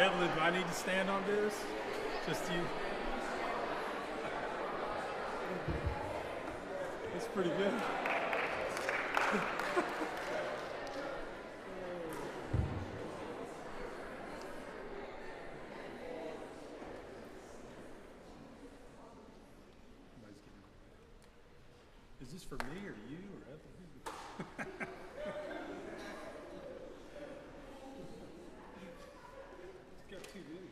Evelyn, do I need to stand on this? Just you? It's pretty good. Is this for me or you or Evelyn? It's got two views.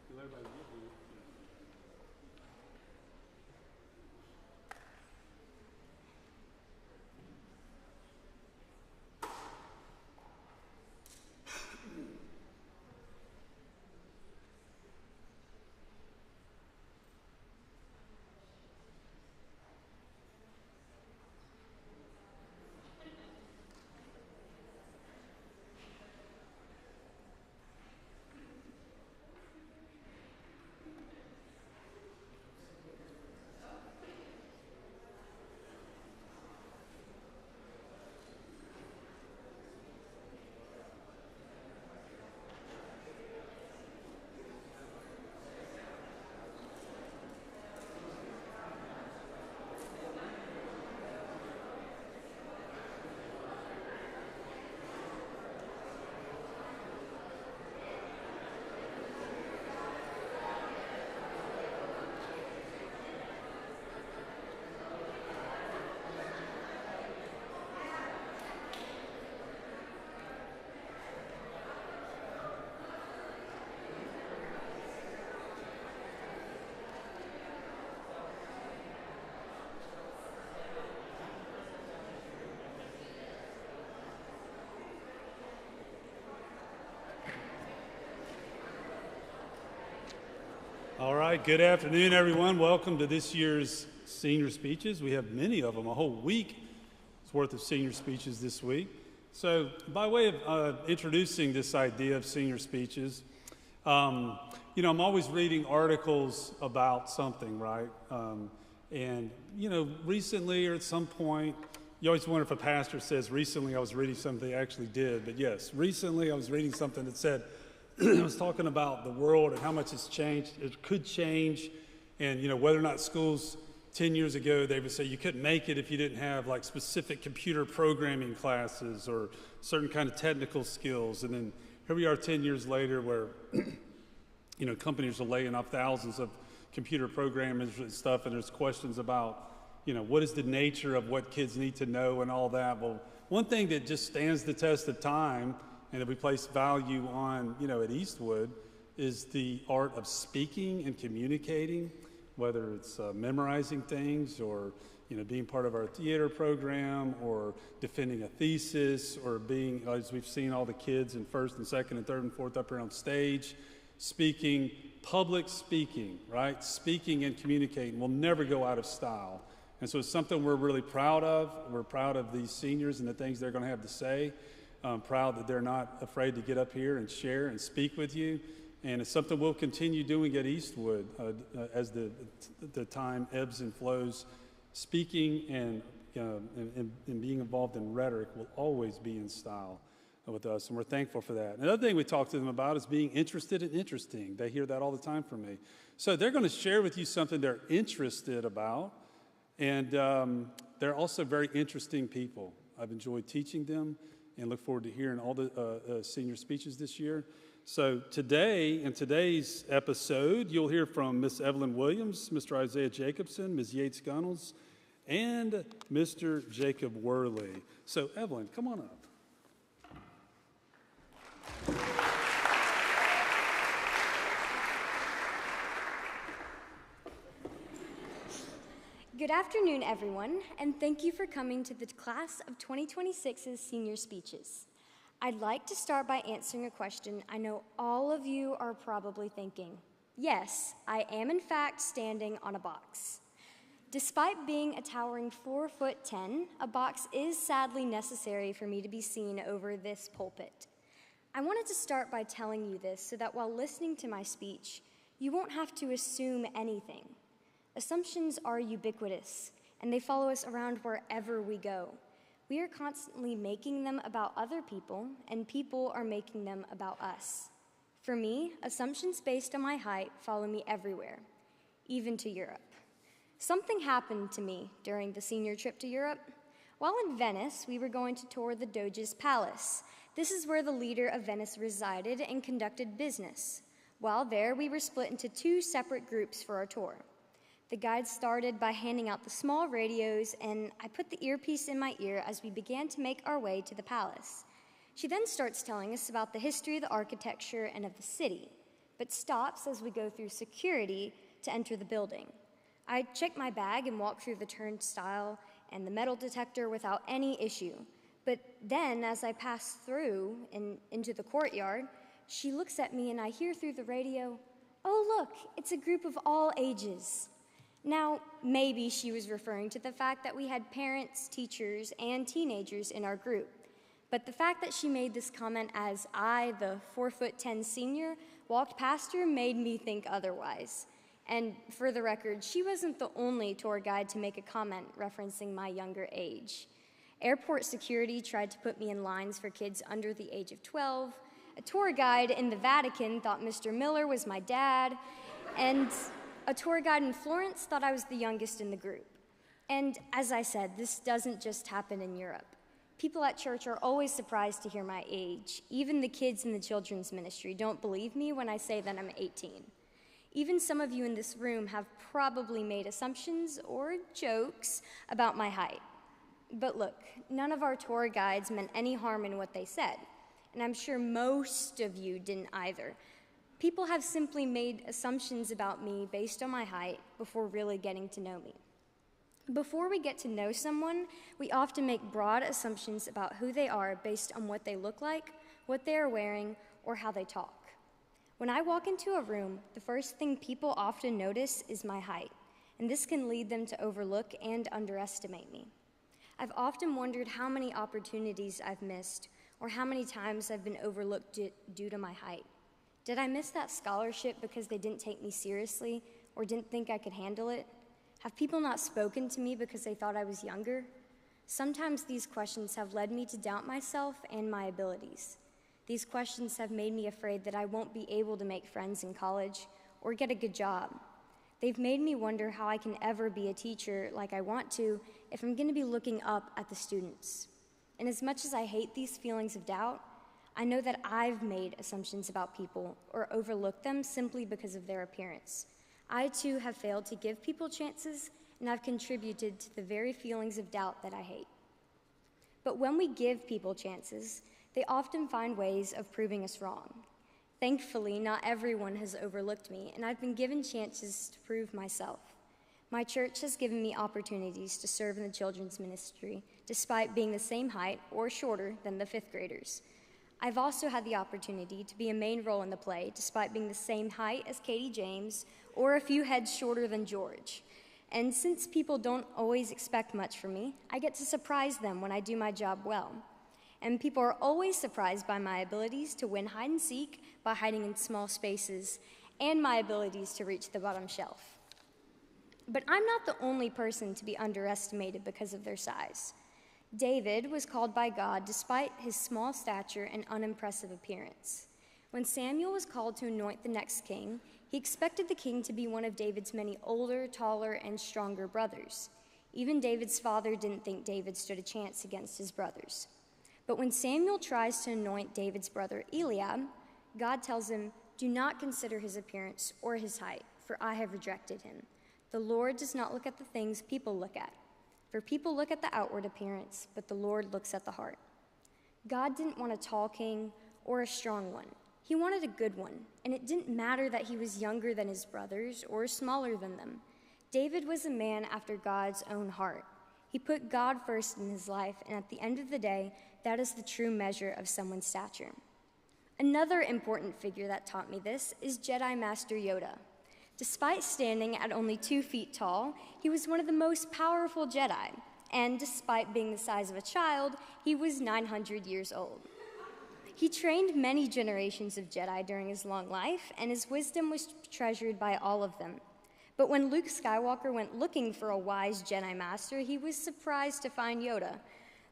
Will everybody get one? All right, good afternoon, everyone. Welcome to this year's senior speeches. We have many of them, a whole week's worth of senior speeches this week. So by way of introducing this idea of senior speeches, I'm always reading articles about something, right? Recently or at some point, you always wonder if a pastor says, recently I was reading something they actually did. But yes, recently I was reading something that said, I was talking about the world and how much it's changed. It could change, and whether or not schools 10 years ago they would say you couldn't make it if you didn't have like specific computer programming classes or certain kind of technical skills. And then here we are 10 years later, where companies are laying off thousands of computer programmers and stuff, and there's questions about what is the nature of what kids need to know and all that. Well, one thing that just stands the test of time and that we place value on, at Eastwood, is the art of speaking and communicating, whether it's memorizing things or, being part of our theater program or defending a thesis or being, as we've seen all the kids in first and second and third and fourth up here on stage, speaking, public speaking, right? Speaking and communicating will never go out of style. And so it's something we're really proud of. We're proud of these seniors and the things they're going to have to say. I'm proud that they're not afraid to get up here and share and speak with you. And it's something we'll continue doing at Eastwood as the time ebbs and flows. Speaking and being involved in rhetoric will always be in style with us, and we're thankful for that. Another thing we talk to them about is being interested and interesting. They hear that all the time from me. So they're going to share with you something they're interested about, and they're also very interesting people. I've enjoyed teaching them and look forward to hearing all the senior speeches this year. So today, in today's episode, you'll hear from Miss Evelyn Williams, Mr. Isaiah Jacobson, Ms. Yates Gunnels, and Mr. Jacob Worley. So Evelyn, come on up. Good afternoon, everyone, and thank you for coming to the class of 2026's senior speeches. I'd like to start by answering a question I know all of you are probably thinking. Yes, I am in fact standing on a box. Despite being a towering 4'10", a box is sadly necessary for me to be seen over this pulpit. I wanted to start by telling you this so that while listening to my speech, you won't have to assume anything. Assumptions are ubiquitous, and they follow us around wherever we go. We are constantly making them about other people, and people are making them about us. For me, assumptions based on my height follow me everywhere, even to Europe. Something happened to me during the senior trip to Europe. While in Venice, we were going to tour the Doge's palace. This is where the leader of Venice resided and conducted business. While there, we were split into 2 separate groups for our tour. The guide started by handing out the small radios, and I put the earpiece in my ear as we began to make our way to the palace. She then starts telling us about the history of the architecture and of the city, but stops as we go through security to enter the building. I check my bag and walk through the turnstile and the metal detector without any issue. But then, as I pass through and into the courtyard, she looks at me and I hear through the radio, "Oh, look, it's a group of all ages." Now, maybe she was referring to the fact that we had parents, teachers, and teenagers in our group. But the fact that she made this comment as I, the 4'10" senior, walked past her made me think otherwise. And for the record, she wasn't the only tour guide to make a comment referencing my younger age. Airport security tried to put me in lines for kids under the age of 12. A tour guide in the Vatican thought Mr. Miller was my dad. And a tour guide in Florence thought I was the youngest in the group. And as I said, this doesn't just happen in Europe. People at church are always surprised to hear my age. Even the kids in the children's ministry don't believe me when I say that I'm 18. Even some of you in this room have probably made assumptions or jokes about my height. But look, none of our tour guides meant any harm in what they said, and I'm sure most of you didn't either. People have simply made assumptions about me based on my height before really getting to know me. Before we get to know someone, we often make broad assumptions about who they are based on what they look like, what they are wearing, or how they talk. When I walk into a room, the first thing people often notice is my height, and this can lead them to overlook and underestimate me. I've often wondered how many opportunities I've missed, or how many times I've been overlooked due to my height. Did I miss that scholarship because they didn't take me seriously or didn't think I could handle it? Have people not spoken to me because they thought I was younger? Sometimes these questions have led me to doubt myself and my abilities. These questions have made me afraid that I won't be able to make friends in college or get a good job. They've made me wonder how I can ever be a teacher like I want to if I'm going to be looking up at the students. And as much as I hate these feelings of doubt, I know that I've made assumptions about people or overlooked them simply because of their appearance. I too have failed to give people chances, and I've contributed to the very feelings of doubt that I hate. But when we give people chances, they often find ways of proving us wrong. Thankfully, not everyone has overlooked me, and I've been given chances to prove myself. My church has given me opportunities to serve in the children's ministry, despite being the same height or shorter than the 5th graders. I've also had the opportunity to be a main role in the play, despite being the same height as Katie James or a few heads shorter than George. And since people don't always expect much from me, I get to surprise them when I do my job well. And people are always surprised by my abilities to win hide and seek by hiding in small spaces and my abilities to reach the bottom shelf. But I'm not the only person to be underestimated because of their size. David was called by God despite his small stature and unimpressive appearance. When Samuel was called to anoint the next king, he expected the king to be one of David's many older, taller, and stronger brothers. Even David's father didn't think David stood a chance against his brothers. But when Samuel tries to anoint David's brother Eliab, God tells him, "Do not consider his appearance or his height, for I have rejected him. The Lord does not look at the things people look at. For people look at the outward appearance, but the Lord looks at the heart." God didn't want a tall king or a strong one. He wanted a good one, and it didn't matter that he was younger than his brothers or smaller than them. David was a man after God's own heart. He put God first in his life, and at the end of the day, that is the true measure of someone's stature. Another important figure that taught me this is Jedi Master Yoda. Despite standing at only 2 feet tall, he was one of the most powerful Jedi, and despite being the size of a child, he was 900 years old. He trained many generations of Jedi during his long life, and his wisdom was treasured by all of them. But when Luke Skywalker went looking for a wise Jedi Master, he was surprised to find Yoda.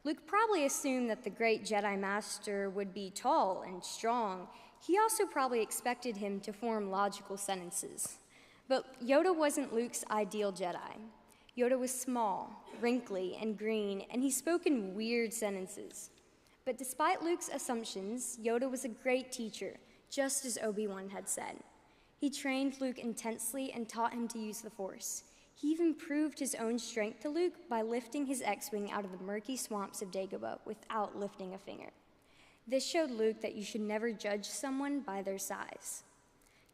Luke probably assumed that the great Jedi Master would be tall and strong. He also probably expected him to form logical sentences. But Yoda wasn't Luke's ideal Jedi. Yoda was small, wrinkly, and green, and he spoke in weird sentences. But despite Luke's assumptions, Yoda was a great teacher, just as Obi-Wan had said. He trained Luke intensely and taught him to use the Force. He even proved his own strength to Luke by lifting his X-Wing out of the murky swamps of Dagobah without lifting a finger. This showed Luke that you should never judge someone by their size.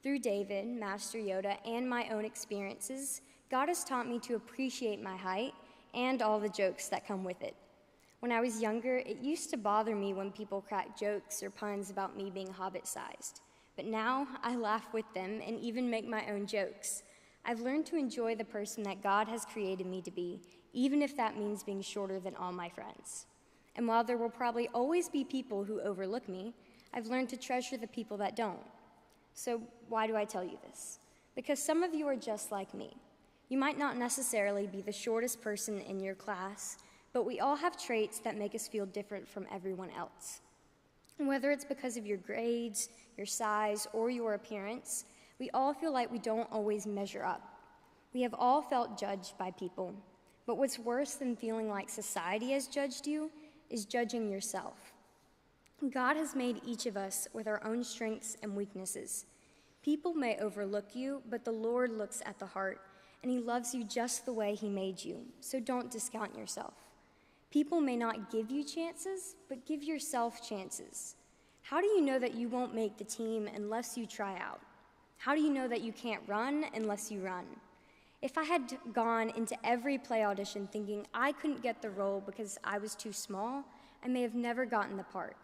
Through David, Master Yoda, and my own experiences, God has taught me to appreciate my height and all the jokes that come with it. When I was younger, it used to bother me when people cracked jokes or puns about me being hobbit-sized. But now, I laugh with them and even make my own jokes. I've learned to enjoy the person that God has created me to be, even if that means being shorter than all my friends. And while there will probably always be people who overlook me, I've learned to treasure the people that don't. So why do I tell you this? Because some of you are just like me. You might not necessarily be the shortest person in your class, but we all have traits that make us feel different from everyone else. And whether it's because of your grades, your size, or your appearance, we all feel like we don't always measure up. We have all felt judged by people, but what's worse than feeling like society has judged you is judging yourself. God has made each of us with our own strengths and weaknesses. People may overlook you, but the Lord looks at the heart, and He loves you just the way He made you, so don't discount yourself. People may not give you chances, but give yourself chances. How do you know that you won't make the team unless you try out? How do you know that you can't run unless you run? If I had gone into every play audition thinking I couldn't get the role because I was too small, I may have never gotten the part.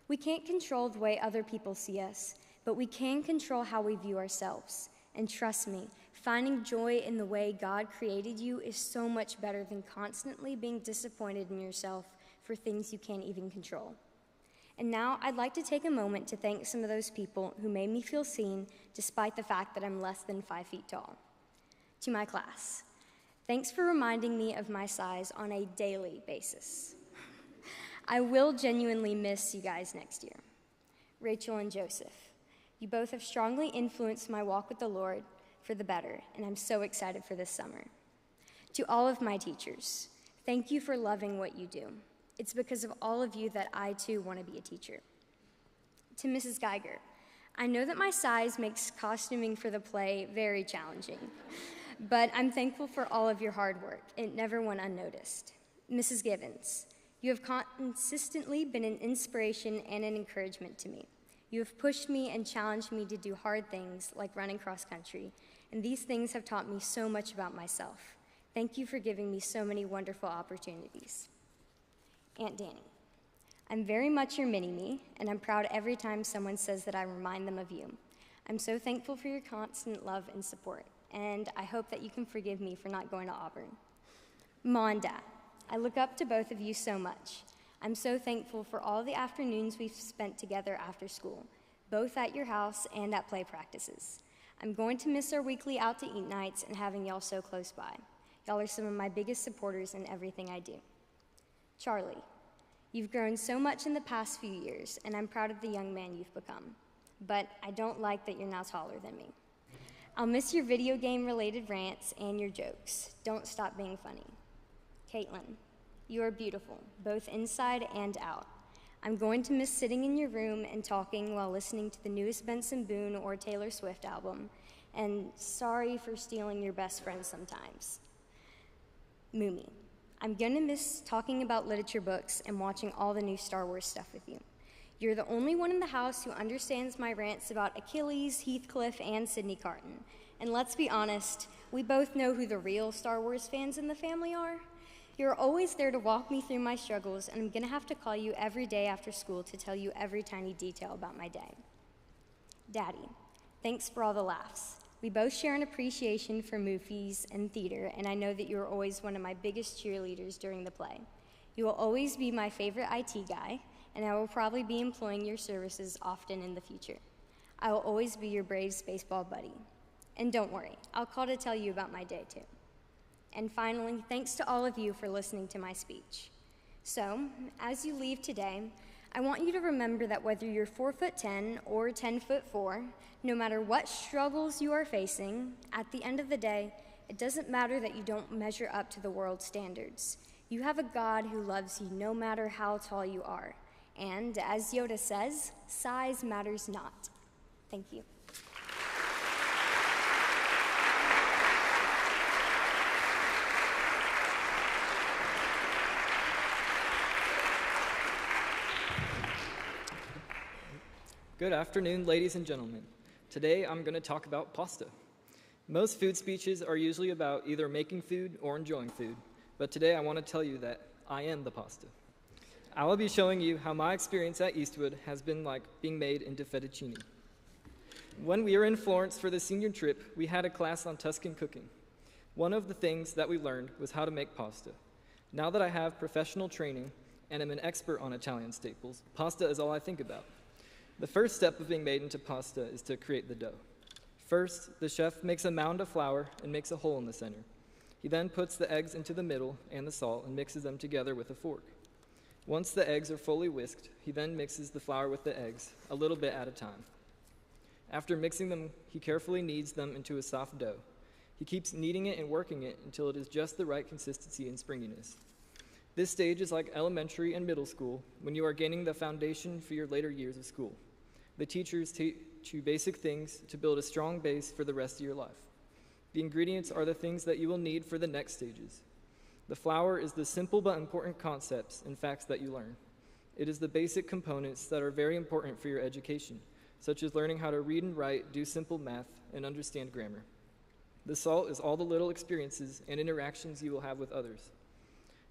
We can't control the way other people see us, but we can control how we view ourselves. And trust me, finding joy in the way God created you is so much better than constantly being disappointed in yourself for things you can't even control. And now I'd like to take a moment to thank some of those people who made me feel seen despite the fact that I'm less than 5 feet tall. To my class, thanks for reminding me of my size on a daily basis. I will genuinely miss you guys next year. Rachel and Joseph, you both have strongly influenced my walk with the Lord for the better, and I'm so excited for this summer. To all of my teachers, thank you for loving what you do. It's because of all of you that I too want to be a teacher. To Mrs. Geiger, I know that my size makes costuming for the play very challenging, but I'm thankful for all of your hard work. It never went unnoticed. Mrs. Givens, you have consistently been an inspiration and an encouragement to me. You have pushed me and challenged me to do hard things like running cross country, and these things have taught me so much about myself. Thank you for giving me so many wonderful opportunities. Aunt Danny, I'm very much your mini-me, and I'm proud every time someone says that I remind them of you. I'm so thankful for your constant love and support, and I hope that you can forgive me for not going to Auburn. Ma and Dad, I look up to both of you so much. I'm so thankful for all the afternoons we've spent together after school, both at your house and at play practices. I'm going to miss our weekly out to eat nights and having y'all so close by. Y'all are some of my biggest supporters in everything I do. Charlie, you've grown so much in the past few years, and I'm proud of the young man you've become. But I don't like that you're now taller than me. I'll miss your video game-related rants and your jokes. Don't stop being funny. Caitlin, you are beautiful, both inside and out. I'm going to miss sitting in your room and talking while listening to the newest Benson Boone or Taylor Swift album, and sorry for stealing your best friend sometimes. Moomy, I'm gonna miss talking about literature books and watching all the new Star Wars stuff with you. You're the only one in the house who understands my rants about Achilles, Heathcliff, and Sidney Carton. And let's be honest, we both know who the real Star Wars fans in the family are. You're always there to walk me through my struggles, and I'm gonna have to call you every day after school to tell you every tiny detail about my day. Daddy, thanks for all the laughs. We both share an appreciation for movies and theater, and I know that you're always one of my biggest cheerleaders during the play. You will always be my favorite IT guy, and I will probably be employing your services often in the future. I will always be your Braves baseball buddy. And don't worry, I'll call to tell you about my day too. And finally, thanks to all of you for listening to my speech. So, as you leave today, I want you to remember that whether you're 4'10" or 10'4", no matter what struggles you are facing, at the end of the day, it doesn't matter that you don't measure up to the world's standards. You have a God who loves you no matter how tall you are. And as Yoda says, size matters not. Thank you. Good afternoon, ladies and gentlemen. Today I'm going to talk about pasta. Most food speeches are usually about either making food or enjoying food, but today I want to tell you that I am the pasta. I will be showing you how my experience at Eastwood has been like being made into fettuccine. When we were in Florence for the senior trip, we had a class on Tuscan cooking. One of the things that we learned was how to make pasta. Now that I have professional training and am an expert on Italian staples, pasta is all I think about. The first step of being made into pasta is to create the dough. First, the chef makes a mound of flour and makes a hole in the center. He then puts the eggs into the middle and the salt and mixes them together with a fork. Once the eggs are fully whisked, he then mixes the flour with the eggs, a little bit at a time. After mixing them, he carefully kneads them into a soft dough. He keeps kneading it and working it until it is just the right consistency and springiness. This stage is like elementary and middle school when you are gaining the foundation for your later years of school. The teachers teach you basic things to build a strong base for the rest of your life. The ingredients are the things that you will need for the next stages. The flour is the simple but important concepts and facts that you learn. It is the basic components that are very important for your education, such as learning how to read and write, do simple math, and understand grammar. The salt is all the little experiences and interactions you will have with others.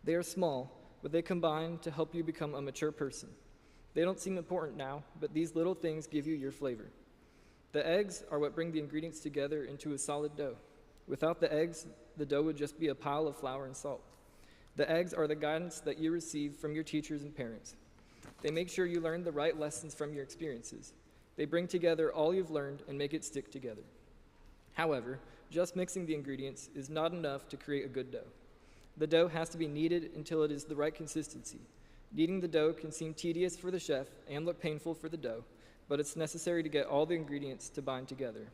They are small, but they combine to help you become a mature person. They don't seem important now, but these little things give you your flavor. The eggs are what bring the ingredients together into a solid dough. Without the eggs, the dough would just be a pile of flour and salt. The eggs are the guidance that you receive from your teachers and parents. They make sure you learn the right lessons from your experiences. They bring together all you've learned and make it stick together. However, just mixing the ingredients is not enough to create a good dough. The dough has to be kneaded until it is the right consistency. Kneading the dough can seem tedious for the chef and look painful for the dough, but it's necessary to get all the ingredients to bind together.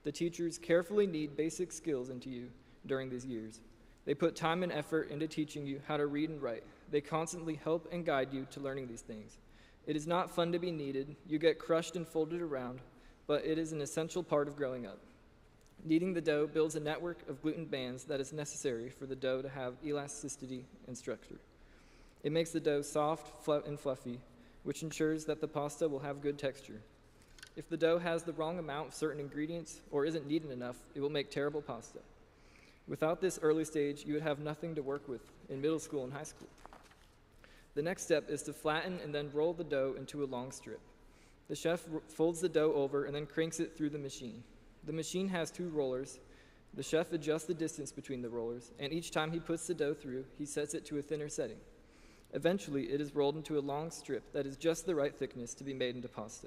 The teachers carefully knead basic skills into you during these years. They put time and effort into teaching you how to read and write. They constantly help and guide you to learning these things. It is not fun to be kneaded. You get crushed and folded around, but it is an essential part of growing up. Kneading the dough builds a network of gluten bands that is necessary for the dough to have elasticity and structure. It makes the dough soft and fluffy, which ensures that the pasta will have good texture. If the dough has the wrong amount of certain ingredients or isn't kneaded enough, it will make terrible pasta. Without this early stage, you would have nothing to work with in middle school and high school. The next step is to flatten and then roll the dough into a long strip. The chef folds the dough over and then cranks it through the machine. The machine has 2 rollers. The chef adjusts the distance between the rollers, and each time he puts the dough through, he sets it to a thinner setting. Eventually, it is rolled into a long strip that is just the right thickness to be made into pasta.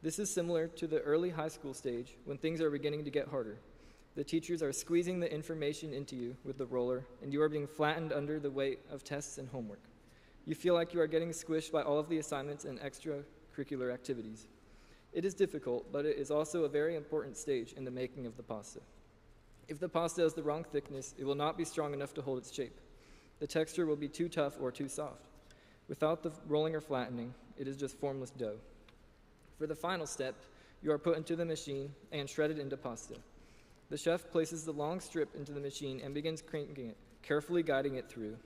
This is similar to the early high school stage when things are beginning to get harder. The teachers are squeezing the information into you with the roller, and you are being flattened under the weight of tests and homework. You feel like you are getting squished by all of the assignments and extracurricular activities. It is difficult, but it is also a very important stage in the making of the pasta. If the pasta is the wrong thickness, it will not be strong enough to hold its shape. The texture will be too tough or too soft. Without the rolling or flattening, it is just formless dough. For the final step, you are put into the machine and shredded into pasta. The chef places the long strip into the machine and begins cranking it, carefully guiding it through.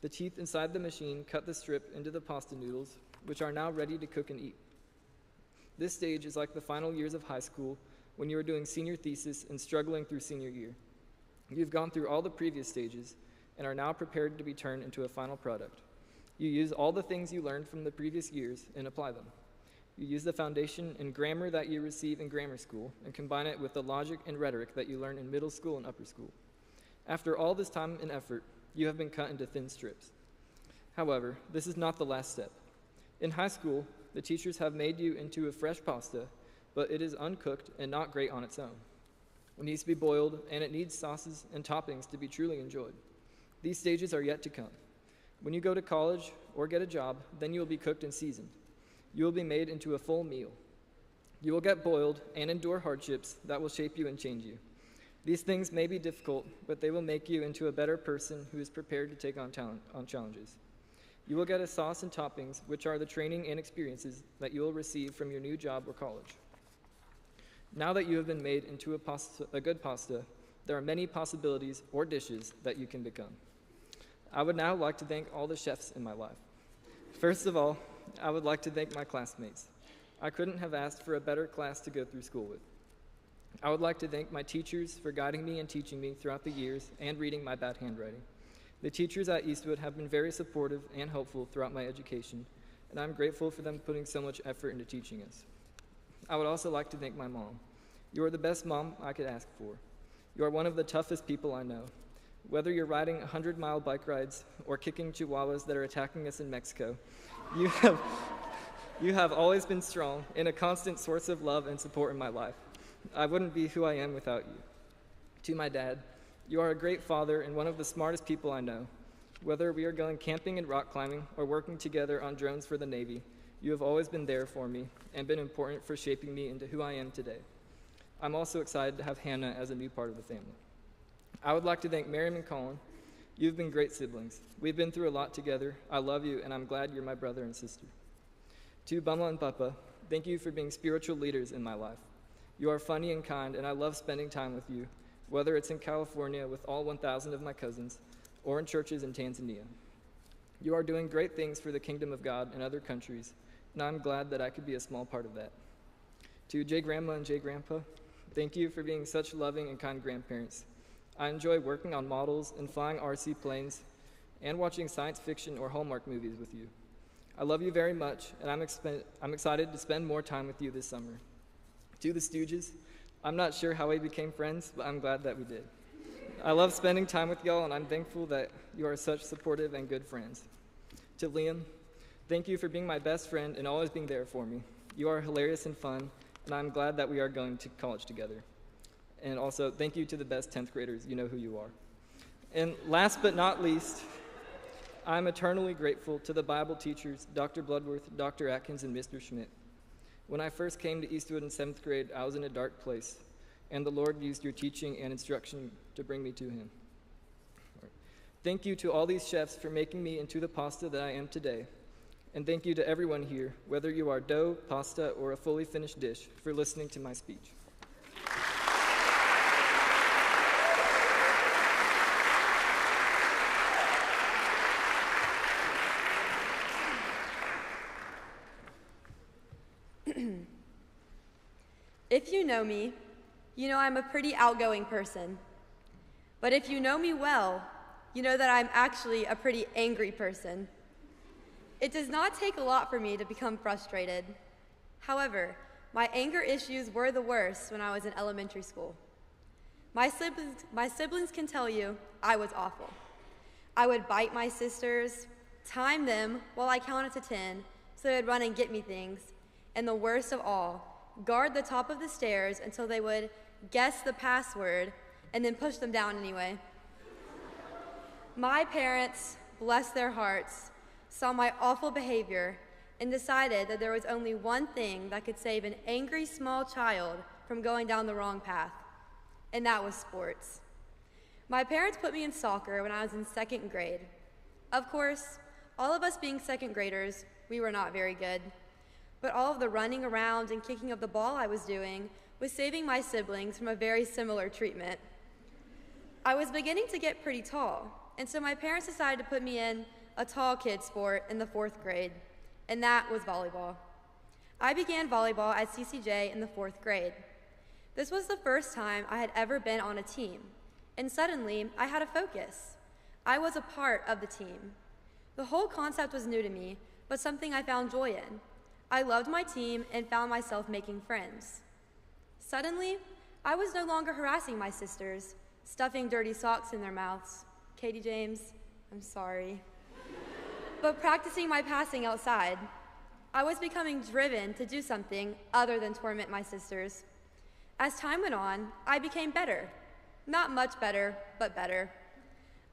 The teeth inside the machine cut the strip into the pasta noodles, which are now ready to cook and eat. This stage is like the final years of high school when you are doing senior thesis and struggling through senior year. You've gone through all the previous stages and are now prepared to be turned into a final product. You use all the things you learned from the previous years and apply them. You use the foundation and grammar that you receive in grammar school and combine it with the logic and rhetoric that you learn in middle school and upper school. After all this time and effort, you have been cut into thin strips. However, this is not the last step. In high school, the teachers have made you into a fresh pasta, but it is uncooked and not great on its own. It needs to be boiled, and it needs sauces and toppings to be truly enjoyed. These stages are yet to come. When you go to college or get a job, then you will be cooked and seasoned. You will be made into a full meal. You will get boiled and endure hardships that will shape you and change you. These things may be difficult, but they will make you into a better person who is prepared to take on challenges. You will get a sauce and toppings, which are the training and experiences that you will receive from your new job or college. Now that you have been made into a good pasta, there are many possibilities or dishes that you can become. I would now like to thank all the chefs in my life. First of all, I would like to thank my classmates. I couldn't have asked for a better class to go through school with. I would like to thank my teachers for guiding me and teaching me throughout the years and reading my bad handwriting. The teachers at Eastwood have been very supportive and helpful throughout my education, and I'm grateful for them putting so much effort into teaching us. I would also like to thank my mom. You are the best mom I could ask for. You are one of the toughest people I know. Whether you're riding 100-mile bike rides or kicking chihuahuas that are attacking us in Mexico, you have always been strong and a constant source of love and support in my life. I wouldn't be who I am without you. To my dad, you are a great father and one of the smartest people I know. Whether we are going camping and rock climbing or working together on drones for the Navy, you have always been there for me and been important for shaping me into who I am today. I'm also excited to have Hannah as a new part of the family. I would like to thank Miriam and Colin. You've been great siblings. We've been through a lot together. I love you, and I'm glad you're my brother and sister. To Bama and Papa, thank you for being spiritual leaders in my life. You are funny and kind, and I love spending time with you, whether it's in California with all 1,000 of my cousins or in churches in Tanzania. You are doing great things for the kingdom of God in other countries, and I'm glad that I could be a small part of that. To Jay Grandma and Jay Grandpa, thank you for being such loving and kind grandparents. I enjoy working on models and flying RC planes and watching science fiction or Hallmark movies with you. I love you very much, and I'm excited to spend more time with you this summer. To the Stooges, I'm not sure how we became friends, but I'm glad that we did. I love spending time with y'all, and I'm thankful that you are such supportive and good friends. To Liam, thank you for being my best friend and always being there for me. You are hilarious and fun, and I'm glad that we are going to college together. And also, thank you to the best 10th graders. You know who you are. And last but not least, I'm eternally grateful to the Bible teachers, Dr. Bloodworth, Dr. Atkins, and Mr. Schmidt. When I first came to Eastwood in 7th grade, I was in a dark place, and the Lord used your teaching and instruction to bring me to him. Thank you to all these chefs for making me into the pasta that I am today. And thank you to everyone here, whether you are dough, pasta, or a fully finished dish, for listening to my speech. If you know me, you know I'm a pretty outgoing person. But if you know me well, you know that I'm actually a pretty angry person. It does not take a lot for me to become frustrated. However, my anger issues were the worst when I was in elementary school. My siblings can tell you I was awful. I would bite my sisters, time them while I counted to 10 so they'd run and get me things, and the worst of all, guard the top of the stairs until they would guess the password and then push them down anyway. My parents, bless their hearts, saw my awful behavior and decided that there was only one thing that could save an angry small child from going down the wrong path, and that was sports. My parents put me in soccer when I was in 2nd grade. Of course, all of us being 2nd graders, we were not very good. But all of the running around and kicking of the ball I was doing was saving my siblings from a very similar treatment. I was beginning to get pretty tall, and so my parents decided to put me in a tall kid sport in the 4th grade, and that was volleyball. I began volleyball at CCJ in the 4th grade. This was the first time I had ever been on a team, and suddenly I had a focus. I was a part of the team. The whole concept was new to me, but something I found joy in. I loved my team and found myself making friends. Suddenly, I was no longer harassing my sisters, stuffing dirty socks in their mouths. Katie James, I'm sorry. But practicing my passing outside. I was becoming driven to do something other than torment my sisters. As time went on, I became better. Not much better, but better.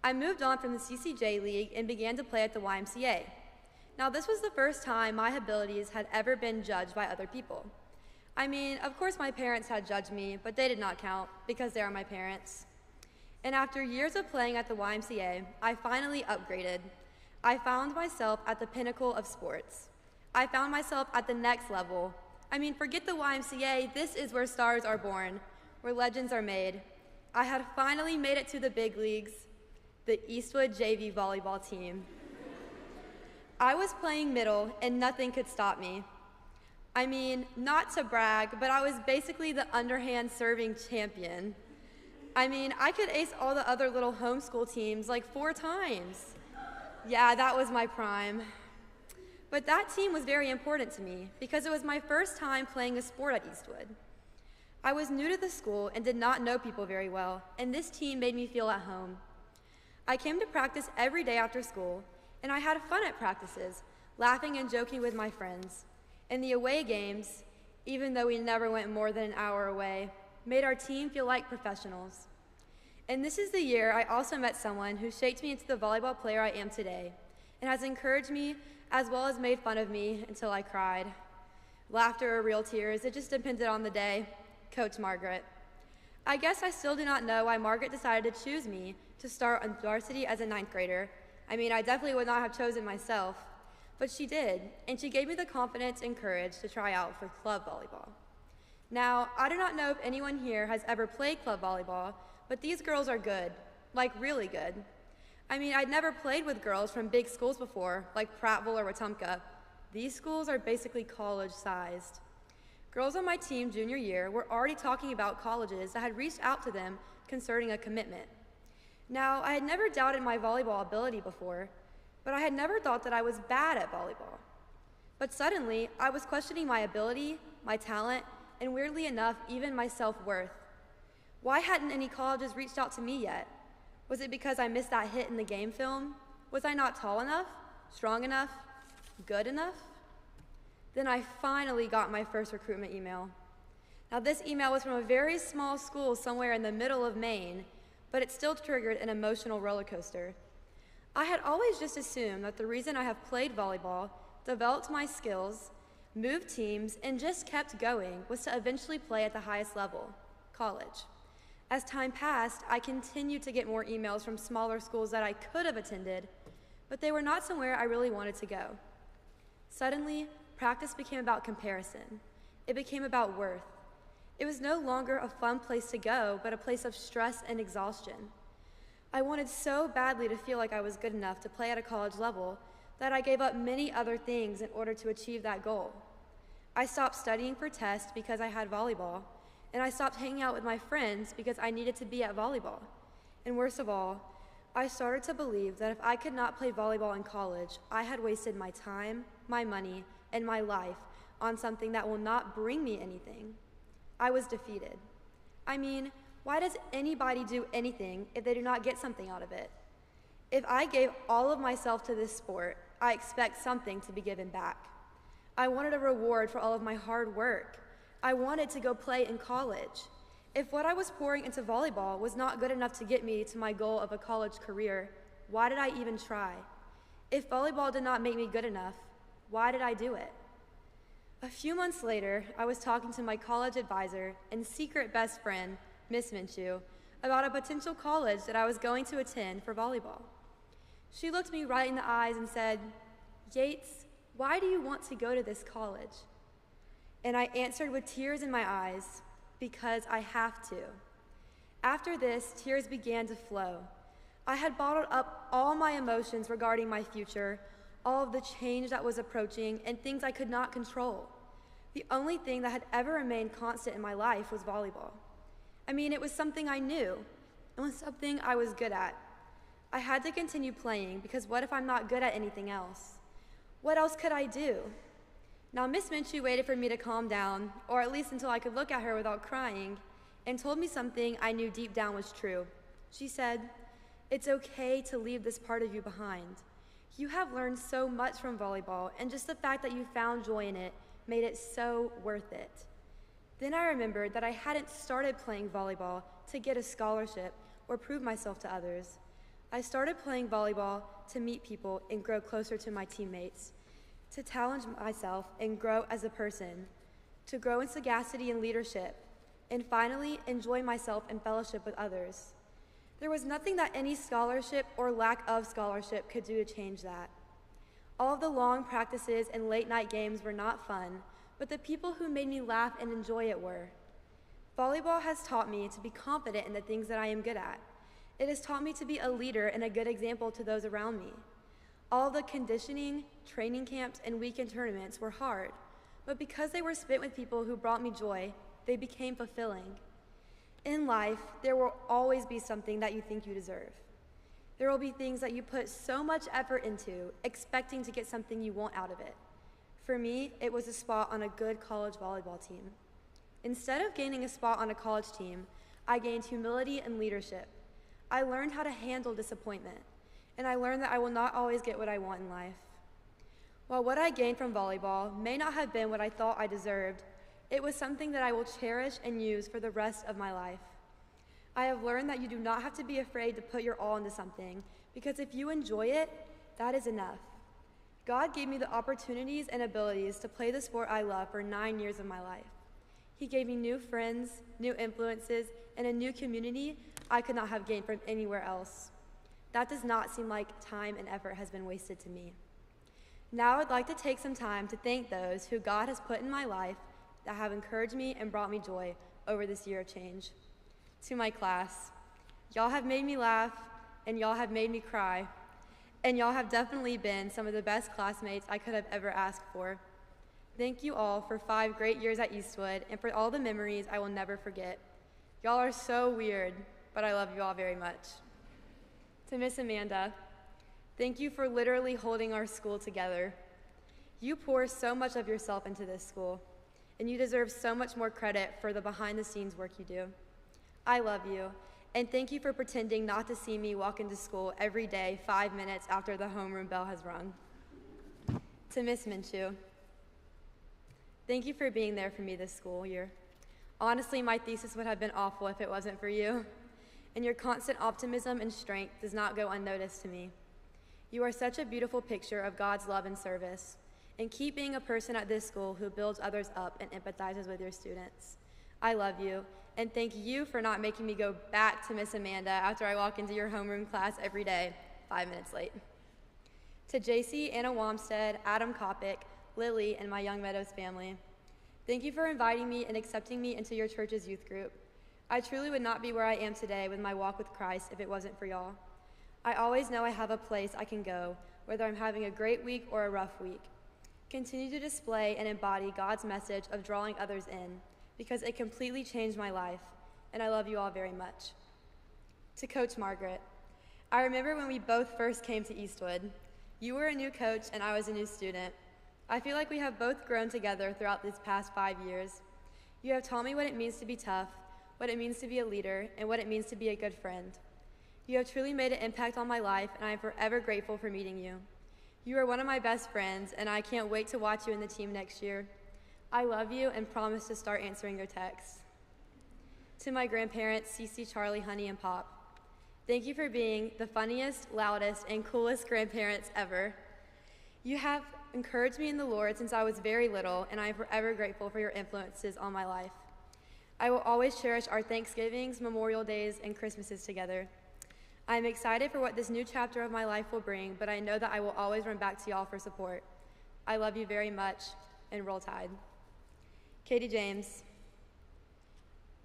I moved on from the CCJ League and began to play at the YMCA. Now, this was the first time my abilities had ever been judged by other people. I mean, of course my parents had judged me, but they did not count because they are my parents. And after years of playing at the YMCA, I finally upgraded. I found myself at the pinnacle of sports. I found myself at the next level. I mean, forget the YMCA, this is where stars are born, where legends are made. I had finally made it to the big leagues, the Eastwood JV volleyball team. I was playing middle and nothing could stop me. I mean, not to brag, but I was basically the underhand serving champion. I mean, I could ace all the other little homeschool teams like 4 times. Yeah, that was my prime. But that team was very important to me because it was my first time playing a sport at Eastwood. I was new to the school and did not know people very well, and this team made me feel at home. I came to practice every day after school, and I had fun at practices, laughing and joking with my friends. And the away games, even though we never went more than an hour away, made our team feel like professionals. And this is the year I also met someone who shaped me into the volleyball player I am today, and has encouraged me as well as made fun of me until I cried. Laughter or real tears, it just depended on the day. Coach Margaret. I guess I still do not know why Margaret decided to choose me to start on varsity as a 9th grader. I mean, I definitely would not have chosen myself, but she did, and she gave me the confidence and courage to try out for club volleyball. Now, I do not know if anyone here has ever played club volleyball, but these girls are good, like really good. I mean, I'd never played with girls from big schools before, like Prattville or Wetumpka. These schools are basically college-sized. Girls on my team junior year were already talking about colleges that had reached out to them concerning a commitment. Now, I had never doubted my volleyball ability before, but I had never thought that I was bad at volleyball. But suddenly, I was questioning my ability, my talent, and weirdly enough, even my self-worth. Why hadn't any colleges reached out to me yet? Was it because I missed that hit in the game film? Was I not tall enough, strong enough, good enough? Then I finally got my first recruitment email. Now, this email was from a very small school somewhere in the middle of Maine, but it still triggered an emotional roller coaster. I had always just assumed that the reason I have played volleyball, developed my skills, moved teams, and just kept going was to eventually play at the highest level, college. As time passed, I continued to get more emails from smaller schools that I could have attended, but they were not somewhere I really wanted to go. Suddenly, practice became about comparison. It became about worth. It was no longer a fun place to go, but a place of stress and exhaustion. I wanted so badly to feel like I was good enough to play at a college level that I gave up many other things in order to achieve that goal. I stopped studying for tests because I had volleyball, and I stopped hanging out with my friends because I needed to be at volleyball. And worst of all, I started to believe that if I could not play volleyball in college, I had wasted my time, my money, and my life on something that will not bring me anything. I was defeated. I mean, why does anybody do anything if they do not get something out of it? If I gave all of myself to this sport, I expect something to be given back. I wanted a reward for all of my hard work. I wanted to go play in college. If what I was pouring into volleyball was not good enough to get me to my goal of a college career, why did I even try? If volleyball did not make me good enough, why did I do it? A few months later, I was talking to my college advisor and secret best friend, Miss Minshew, about a potential college that I was going to attend for volleyball. She looked me right in the eyes and said, "Yates, why do you want to go to this college?" And I answered with tears in my eyes, "Because I have to." After this, tears began to flow. I had bottled up all my emotions regarding my future, all of the change that was approaching, and things I could not control. The only thing that had ever remained constant in my life was volleyball. I mean, it was something I knew. It was something I was good at. I had to continue playing because what if I'm not good at anything else? What else could I do? Now, Miss Minshew waited for me to calm down, or at least until I could look at her without crying, and told me something I knew deep down was true. She said, "It's okay to leave this part of you behind. You have learned so much from volleyball, and just the fact that you found joy in it made it so worth it." Then I remembered that I hadn't started playing volleyball to get a scholarship or prove myself to others. I started playing volleyball to meet people and grow closer to my teammates, to challenge myself and grow as a person, to grow in sagacity and leadership, and finally enjoy myself and fellowship with others. There was nothing that any scholarship or lack of scholarship could do to change that. All of the long practices and late night games were not fun, but the people who made me laugh and enjoy it were. Volleyball has taught me to be confident in the things that I am good at. It has taught me to be a leader and a good example to those around me. All the conditioning, training camps, and weekend tournaments were hard, but because they were spent with people who brought me joy, they became fulfilling. In life, there will always be something that you think you deserve. There will be things that you put so much effort into, expecting to get something you want out of it. For me, it was a spot on a good college volleyball team. Instead of gaining a spot on a college team, I gained humility and leadership. I learned how to handle disappointment, and I learned that I will not always get what I want in life. While what I gained from volleyball may not have been what I thought I deserved, it was something that I will cherish and use for the rest of my life. I have learned that you do not have to be afraid to put your all into something, because if you enjoy it, that is enough. God gave me the opportunities and abilities to play the sport I love for 9 years of my life. He gave me new friends, new influences, and a new community I could not have gained from anywhere else. That does not seem like time and effort has been wasted to me. Now I'd like to take some time to thank those who God has put in my life that have encouraged me and brought me joy over this year of change. To my class, y'all have made me laugh, and y'all have made me cry, and y'all have definitely been some of the best classmates I could have ever asked for. Thank you all for 5 great years at Eastwood and for all the memories I will never forget. Y'all are so weird, but I love you all very much. To Miss Amanda, thank you for literally holding our school together. You pour so much of yourself into this school, and you deserve so much more credit for the behind-the-scenes work you do. I love you, and thank you for pretending not to see me walk into school every day 5 minutes after the homeroom bell has rung. To Miss Minshew, thank you for being there for me this school year. Honestly, my thesis would have been awful if it wasn't for you, and your constant optimism and strength does not go unnoticed to me. You are such a beautiful picture of God's love and service, and keep being a person at this school who builds others up and empathizes with your students. I love you, and thank you for not making me go back to Miss Amanda after I walk into your homeroom class every day, 5 minutes late. To JC, Anna Wamstead, Adam Kopic, Lily, and my Young Meadows family, thank you for inviting me and accepting me into your church's youth group. I truly would not be where I am today with my walk with Christ if it wasn't for y'all. I always know I have a place I can go, whether I'm having a great week or a rough week. Continue to display and embody God's message of drawing others in, because it completely changed my life, and I love you all very much. To Coach Margaret, I remember when we both first came to Eastwood. You were a new coach, and I was a new student. I feel like we have both grown together throughout these past 5 years. You have taught me what it means to be tough, what it means to be a leader, and what it means to be a good friend. You have truly made an impact on my life, and I am forever grateful for meeting you. You are one of my best friends, and I can't wait to watch you in the team next year. I love you and promise to start answering your texts. To my grandparents, Cece, Charlie, Honey, and Pop, thank you for being the funniest, loudest, and coolest grandparents ever. You have encouraged me in the Lord since I was very little, and I am forever grateful for your influences on my life. I will always cherish our Thanksgivings, Memorial Days, and Christmases together. I am excited for what this new chapter of my life will bring, but I know that I will always run back to y'all for support. I love you very much, and Roll Tide. Katie James,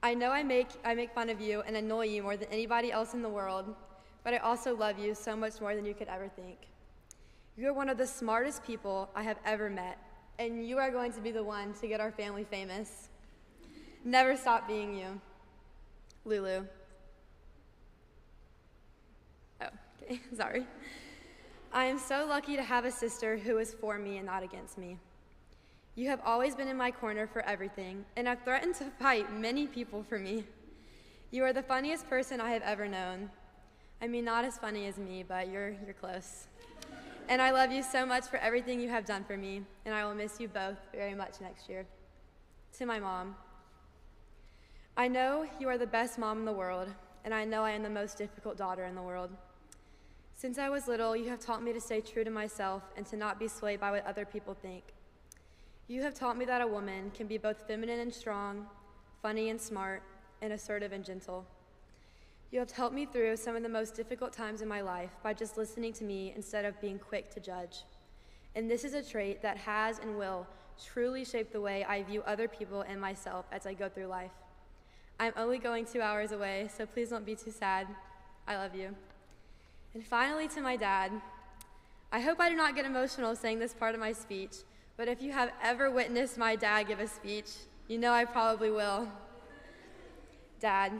I know I make fun of you and annoy you more than anybody else in the world, but I also love you so much more than you could ever think. You are one of the smartest people I have ever met, and you are going to be the one to get our family famous. Never stop being you. Lulu. Oh, okay, sorry. I am so lucky to have a sister who is for me and not against me. You have always been in my corner for everything, and have threatened to fight many people for me. You are the funniest person I have ever known. I mean, not as funny as me, but you're close. And I love you so much for everything you have done for me, and I will miss you both very much next year. To my mom, I know you are the best mom in the world, and I know I am the most difficult daughter in the world. Since I was little, you have taught me to stay true to myself and to not be swayed by what other people think. You have taught me that a woman can be both feminine and strong, funny and smart, and assertive and gentle. You have helped me through some of the most difficult times in my life by just listening to me instead of being quick to judge. And this is a trait that has and will truly shape the way I view other people and myself as I go through life. I'm only going 2 hours away, so please don't be too sad. I love you. And finally, to my dad, I hope I do not get emotional saying this part of my speech, but if you have ever witnessed my dad give a speech, you know I probably will. Dad,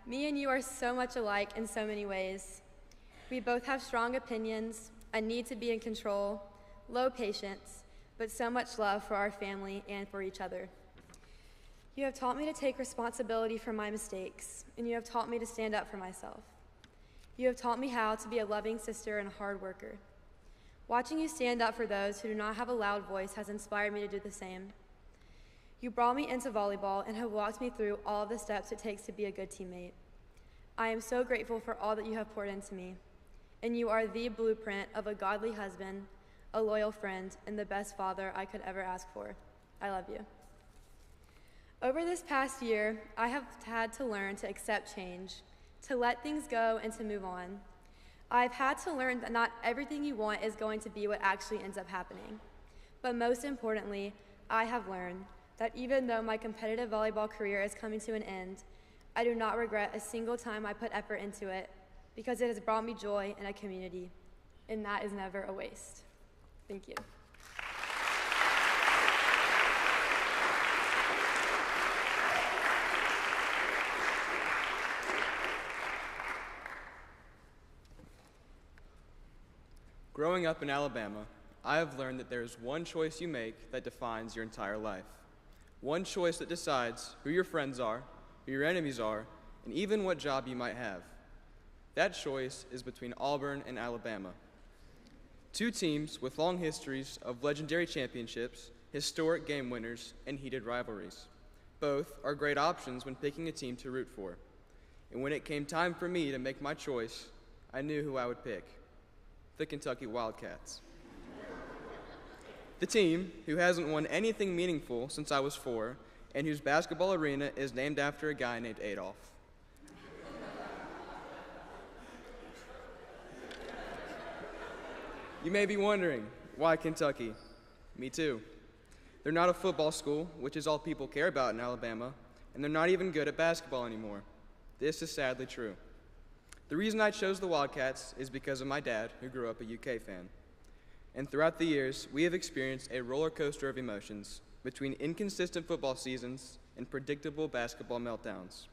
me and you are so much alike in so many ways. We both have strong opinions, a need to be in control, low patience, but so much love for our family and for each other. You have taught me to take responsibility for my mistakes, and you have taught me to stand up for myself. You have taught me how to be a loving sister and a hard worker. Watching you stand up for those who do not have a loud voice has inspired me to do the same. You brought me into volleyball and have walked me through all of the steps it takes to be a good teammate. I am so grateful for all that you have poured into me, and you are the blueprint of a godly husband, a loyal friend, and the best father I could ever ask for. I love you. Over this past year, I have had to learn to accept change, to let things go and to move on. I've had to learn that not everything you want is going to be what actually ends up happening. But most importantly, I have learned that even though my competitive volleyball career is coming to an end, I do not regret a single time I put effort into it because it has brought me joy and a community, and that is never a waste. Thank you. Growing up in Alabama, I have learned that there is one choice you make that defines your entire life. One choice that decides who your friends are, who your enemies are, and even what job you might have. That choice is between Auburn and Alabama. Two teams with long histories of legendary championships, historic game winners, and heated rivalries. Both are great options when picking a team to root for. And when it came time for me to make my choice, I knew who I would pick. The Kentucky Wildcats. The team, who hasn't won anything meaningful since I was 4, and whose basketball arena is named after a guy named Adolf. You may be wondering, why Kentucky? Me too. They're not a football school, which is all people care about in Alabama, and they're not even good at basketball anymore. This is sadly true. The reason I chose the Wildcats is because of my dad, who grew up a UK fan. And throughout the years, we have experienced a roller coaster of emotions between inconsistent football seasons and predictable basketball meltdowns.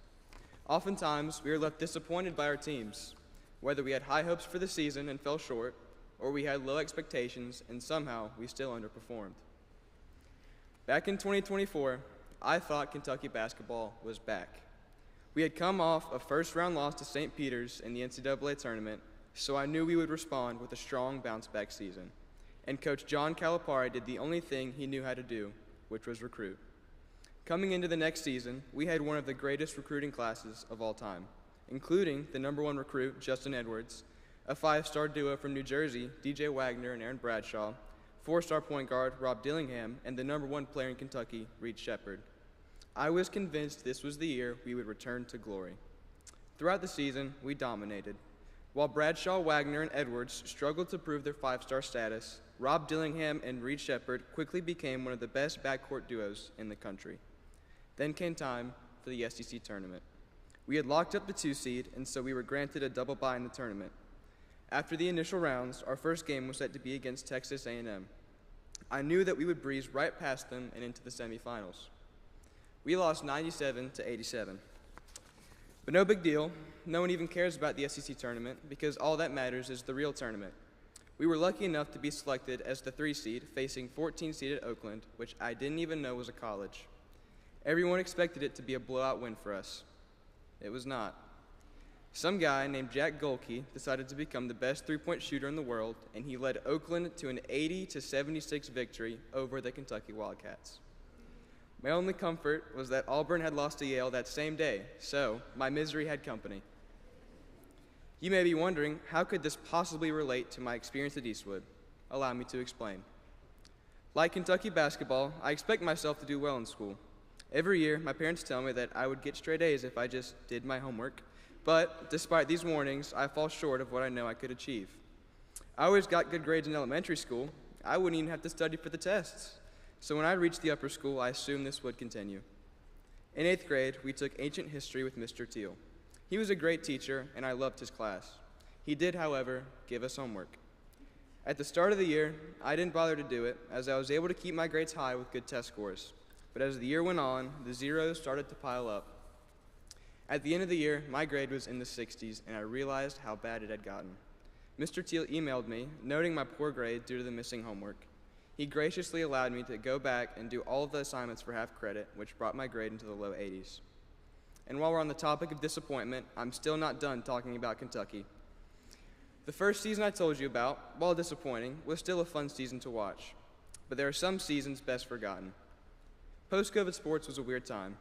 Oftentimes, we are left disappointed by our teams, whether we had high hopes for the season and fell short, or we had low expectations and somehow we still underperformed. Back in 2024, I thought Kentucky basketball was back. We had come off a first-round loss to St. Peter's in the NCAA tournament, so I knew we would respond with a strong bounce-back season. And Coach John Calipari did the only thing he knew how to do, which was recruit. Coming into the next season, we had one of the greatest recruiting classes of all time, including the #1 recruit, Justin Edwards, a 5-star duo from New Jersey, DJ Wagner and Aaron Bradshaw, 4-star point guard, Rob Dillingham, and the #1 player in Kentucky, Reed Sheppard. I was convinced this was the year we would return to glory. Throughout the season, we dominated. While Bradshaw, Wagner, and Edwards struggled to prove their 5-star status, Rob Dillingham and Reed Sheppard quickly became one of the best backcourt duos in the country. Then came time for the SEC tournament. We had locked up the 2 seed, and so we were granted a double bye in the tournament. After the initial rounds, our first game was set to be against Texas A&M. I knew that we would breeze right past them and into the semifinals. We lost 97-87. But no big deal. No one even cares about the SEC tournament because all that matters is the real tournament. We were lucky enough to be selected as the 3 seed facing 14-seeded Oakland, which I didn't even know was a college. Everyone expected it to be a blowout win for us. It was not. Some guy named Jack Golke decided to become the best 3-point shooter in the world, and he led Oakland to an 80-76 victory over the Kentucky Wildcats. My only comfort was that Auburn had lost to Yale that same day, so my misery had company. You may be wondering, how could this possibly relate to my experience at Eastwood? Allow me to explain. Like Kentucky basketball, I expect myself to do well in school. Every year, my parents tell me that I would get straight A's if I just did my homework, but despite these warnings, I fall short of what I know I could achieve. I always got good grades in elementary school. I wouldn't even have to study for the tests. So when I reached the upper school, I assumed this would continue. In 8th grade, we took ancient history with Mr. Teal. He was a great teacher, and I loved his class. He did, however, give us homework. At the start of the year, I didn't bother to do it, as I was able to keep my grades high with good test scores. But as the year went on, the zeros started to pile up. At the end of the year, my grade was in the 60s, and I realized how bad it had gotten. Mr. Teal emailed me, noting my poor grade due to the missing homework. He graciously allowed me to go back and do all of the assignments for half credit, which brought my grade into the low 80s. And while we're on the topic of disappointment, I'm still not done talking about Kentucky. The first season I told you about, while disappointing, was still a fun season to watch. But there are some seasons best forgotten. Post-COVID sports was a weird time.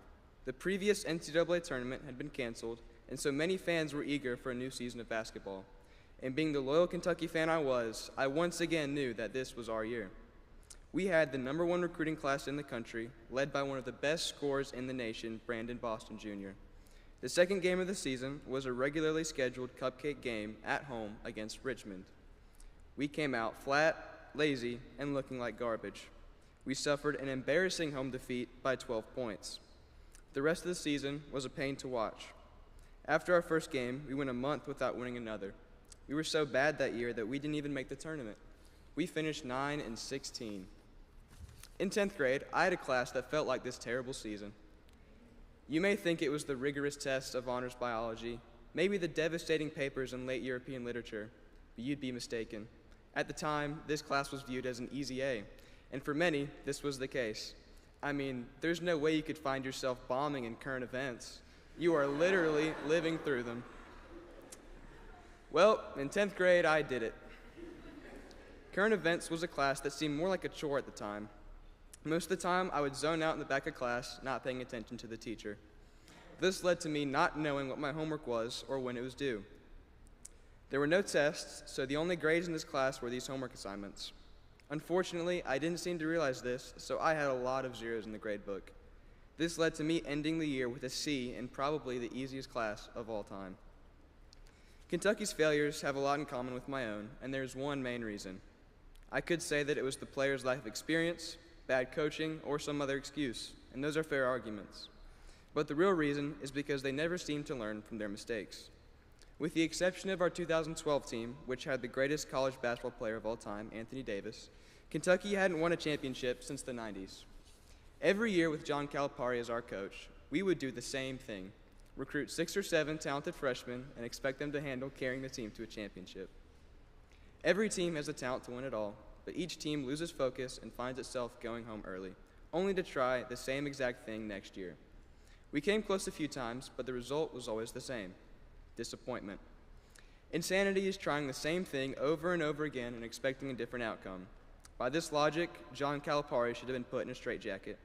The previous NCAA tournament had been canceled, and so many fans were eager for a new season of basketball. And being the loyal Kentucky fan I was, I once again knew that this was our year. We had the #1 recruiting class in the country, led by one of the best scorers in the nation, Brandon Boston Jr. The second game of the season was a regularly scheduled cupcake game at home against Richmond. We came out flat, lazy, and looking like garbage. We suffered an embarrassing home defeat by 12 points. The rest of the season was a pain to watch. After our first game, we went a month without winning another. We were so bad that year that we didn't even make the tournament. We finished 9-16. In 10th grade, I had a class that felt like this terrible season. You may think it was the rigorous tests of honors biology, maybe the devastating papers in late European literature, but you'd be mistaken. At the time, this class was viewed as an easy A, and for many, this was the case. I mean, there's no way you could find yourself bombing in current events. You are literally living through them. Well, in 10th grade, I did it. Current events was a class that seemed more like a chore at the time. Most of the time, I would zone out in the back of class, not paying attention to the teacher. This led to me not knowing what my homework was or when it was due. There were no tests, so the only grades in this class were these homework assignments. Unfortunately, I didn't seem to realize this, so I had a lot of zeros in the grade book. This led to me ending the year with a C in probably the easiest class of all time. Kentucky's failures have a lot in common with my own, and there's one main reason. I could say that it was the players' lack of experience, bad coaching, or some other excuse, and those are fair arguments. But the real reason is because they never seemed to learn from their mistakes. With the exception of our 2012 team, which had the greatest college basketball player of all time, Anthony Davis, Kentucky hadn't won a championship since the 90s. Every year with John Calipari as our coach, we would do the same thing, recruit 6 or 7 talented freshmen and expect them to handle carrying the team to a championship. Every team has the talent to win it all, but each team loses focus and finds itself going home early, only to try the same exact thing next year. We came close a few times, but the result was always the same: disappointment. Insanity is trying the same thing over and over again and expecting a different outcome. By this logic, John Calipari should have been put in a straitjacket.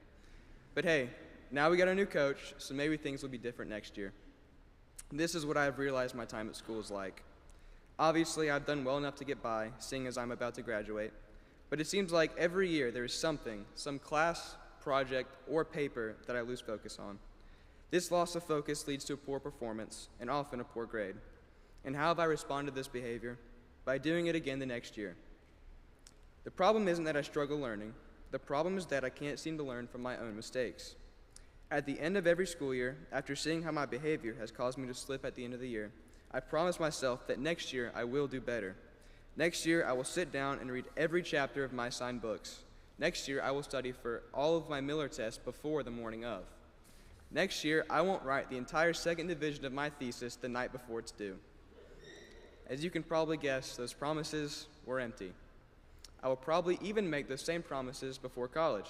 But hey, now we got a new coach, so maybe things will be different next year. This is what I have realized my time at school is like. Obviously, I've done well enough to get by, seeing as I'm about to graduate, but it seems like every year there is something, some class, project, or paper that I lose focus on. This loss of focus leads to a poor performance, and often a poor grade. And how have I responded to this behavior? By doing it again the next year. The problem isn't that I struggle learning. The problem is that I can't seem to learn from my own mistakes. At the end of every school year, after seeing how my behavior has caused me to slip at the end of the year, I promise myself that next year I will do better. Next year I will sit down and read every chapter of my assigned books. Next year I will study for all of my Miller tests before the morning of. Next year I won't write the entire second division of my thesis the night before it's due. As you can probably guess, those promises were empty. I will probably even make those same promises before college.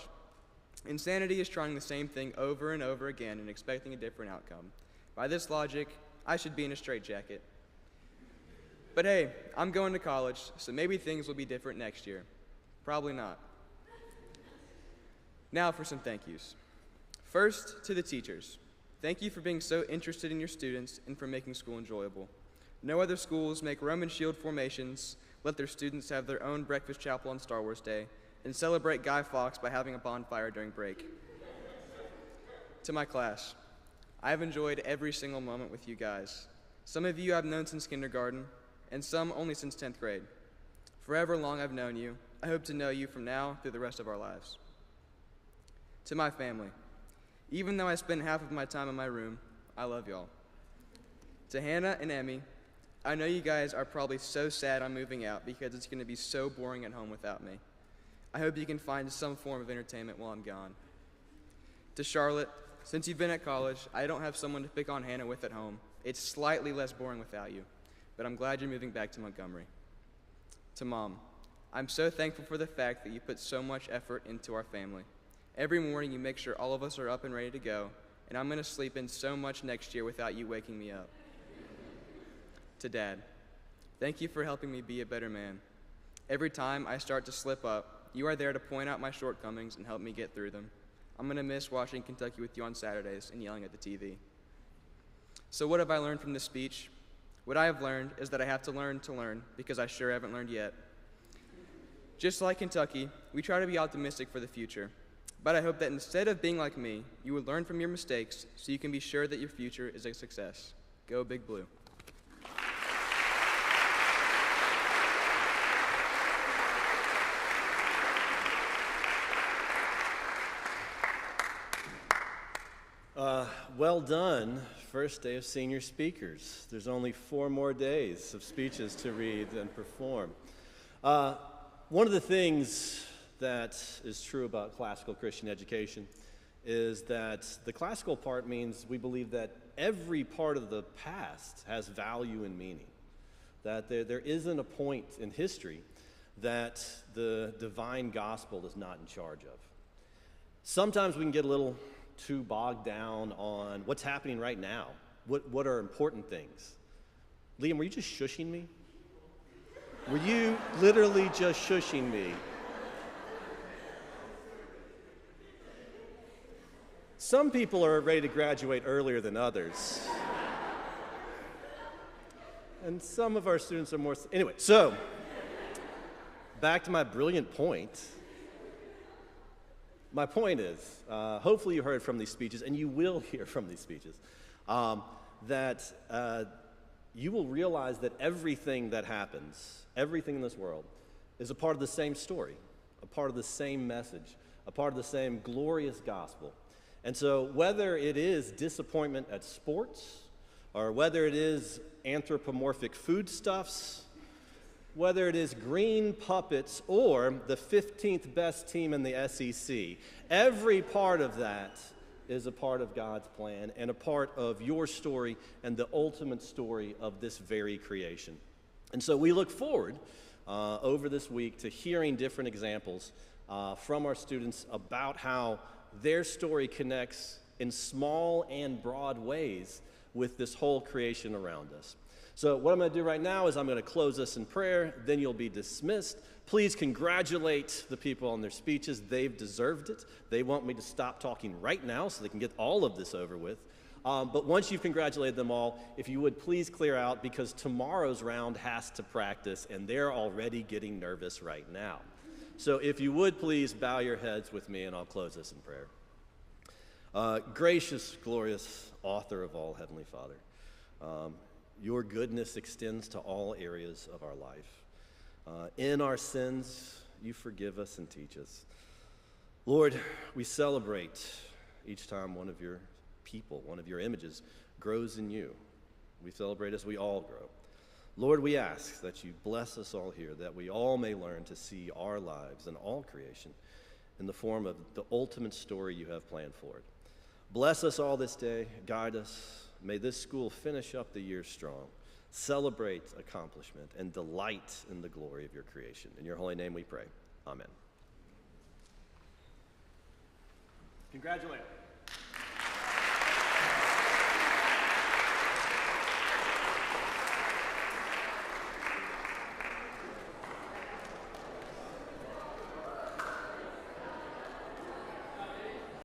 Insanity is trying the same thing over and over again and expecting a different outcome. By this logic, I should be in a straitjacket. But hey, I'm going to college, so maybe things will be different next year. Probably not. Now for some thank yous. First, to the teachers. Thank you for being so interested in your students and for making school enjoyable. No other schools make Roman shield formations, let their students have their own breakfast chapel on Star Wars Day, and celebrate Guy Fawkes by having a bonfire during break. To my class, I have enjoyed every single moment with you guys. Some of you I've known since kindergarten, and some only since 10th grade. Forever long I've known you. I hope to know you from now through the rest of our lives. To my family, even though I spend half of my time in my room, I love y'all. To Hannah and Emmy, I know you guys are probably so sad I'm moving out because it's going to be so boring at home without me. I hope you can find some form of entertainment while I'm gone. To Charlotte, since you've been at college, I don't have someone to pick on Hannah with at home. It's slightly less boring without you, but I'm glad you're moving back to Montgomery. To Mom, I'm so thankful for the fact that you put so much effort into our family. Every morning you make sure all of us are up and ready to go, and I'm going to sleep in so much next year without you waking me up. To Dad, thank you for helping me be a better man. Every time I start to slip up, you are there to point out my shortcomings and help me get through them. I'm going to miss watching Kentucky with you on Saturdays and yelling at the TV. So what have I learned from this speech? What I have learned is that I have to learn because I sure haven't learned yet. Just like Kentucky, we try to be optimistic for the future. But I hope that instead of being like me, you would learn from your mistakes so you can be sure that your future is a success. Go Big Blue. Well done, first day of senior speakers. There's only 4 more days of speeches to read and perform. One of the things that is true about classical Christian education is that the classical part means we believe that every part of the past has value and meaning, that there isn't a point in history that the divine gospel is not in charge of. Sometimes we can get a little too bogged down on what's happening right now. What are important things? Liam, were you just shushing me? Were you literally just shushing me? Some people are ready to graduate earlier than others. And some of our students are more... Anyway, so back to my brilliant point. My point is, hopefully you heard from these speeches, and you will hear from these speeches, that you will realize that everything that happens, everything in this world, is a part of the same story, a part of the same message, a part of the same glorious gospel. And so whether it is disappointment at sports, or whether it is anthropomorphic foodstuffs, whether it is green puppets or the 15th best team in the SEC, every part of that is a part of God's plan and a part of your story and the ultimate story of this very creation. And so we look forward over this week to hearing different examples from our students about how their story connects in small and broad ways with this whole creation around us. So what I'm going to do right now is I'm going to close us in prayer, then you'll be dismissed. Please congratulate the people on their speeches. They've deserved it. They want me to stop talking right now so they can get all of this over with. But once you've congratulated them all, if you would please clear out, because tomorrow's round has to practice, and they're already getting nervous right now. So if you would please bow your heads with me, and I'll close this in prayer. Gracious, glorious author of all, Heavenly Father, your goodness extends to all areas of our life. In our sins, you forgive us and teach us. Lord, we celebrate each time one of your people, one of your images, grows in you. We celebrate as we all grow. Lord, we ask that you bless us all here, that we all may learn to see our lives and all creation in the form of the ultimate story you have planned for it. Bless us all this day, guide us. May this school finish up the year strong, celebrate accomplishment, and delight in the glory of your creation. In your holy name we pray. Amen. Congratulations.